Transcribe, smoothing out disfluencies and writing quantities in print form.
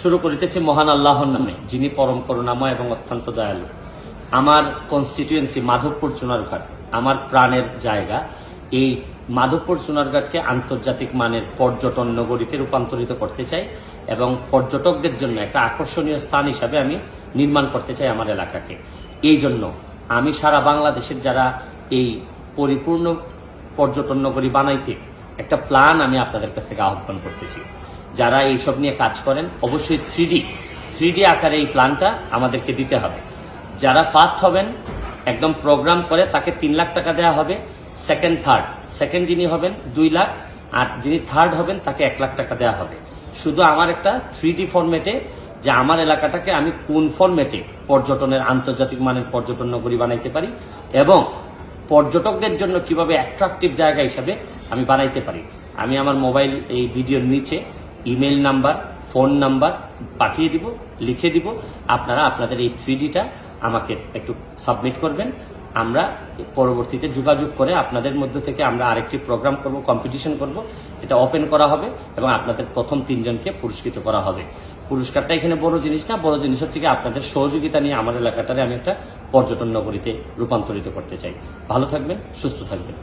শুরু করিতেছি মহান আল্লাহর নামে, যিনি পরম করুণাময় এবং অত্যন্ত দয়ালু। আমার কনস্টিটিউয়েন্সি মাধবপুর চুনারঘাট আমার প্রাণের জায়গা। এই মাধবপুর চুনারঘাটকে আন্তর্জাতিক মানের পর্যটন নগরীতে রূপান্তরিত করতে চাই এবং পর্যটকদের জন্য একটা আকর্ষণীয় স্থান হিসাবে আমি নির্মাণ করতে চাই আমার এলাকাকে। এই জন্য আমি সারা বাংলাদেশের যারা এই পরিপূর্ণ পর্যটন নগরী বানাইতে একটা প্ল্যান আমি আপনাদের কাছ থেকে আহ্বান করতেছি। যারা এইসব নিয়ে কাজ করেন অবশ্যই 3D আকারে এই প্ল্যানটা আমাদেরকে দিতে হবে। যারা ফার্স্ট হবেন একদম প্রোগ্রাম করে তাকে 3 লাখ টাকা দেওয়া হবে। সেকেন্ড যিনি হবেন 2 লাখ, আর যিনি থার্ড হবেন তাকে 1 লাখ টাকা দেওয়া হবে। শুধু আমার একটা 3D ফরম্যাটে যে আমার এলাকাটাকে আমি কোন ফরম্যাটে পর্যটনের আন্তর্জাতিক মানের পর্যটন নগরী বানাইতে পারি এবং পর্যটকদের জন্য কিভাবে অ্যাট্রাকটিভ জায়গা হিসাবে আমি বানাইতে পারি। আমি আমার মোবাইল এই ভিডিওর নিচে ইমেল নাম্বার, ফোন নাম্বার পাঠিয়ে দিব, লিখে দিব। আপনারা আপনাদের এই 3Dটা আমাকে একটু সাবমিট করবেন। আমরা পরবর্তীতে যোগাযোগ করে আপনাদের মধ্যে থেকে আমরা আরেকটি প্রোগ্রাম করব, কম্পিটিশন করব। এটা ওপেন করা হবে এবং আপনাদের প্রথম 3 জনকে পুরস্কৃত করা হবে। পুরস্কারটা এখানে বড় জিনিস না, বড় জিনিস হচ্ছে কি আপনাদের সহযোগিতা নিয়ে আমার এলাকাটারে আমি একটা পর্যটন নগরীতে রূপান্তরিত করতে চাই। ভালো থাকবেন, সুস্থ থাকবেন।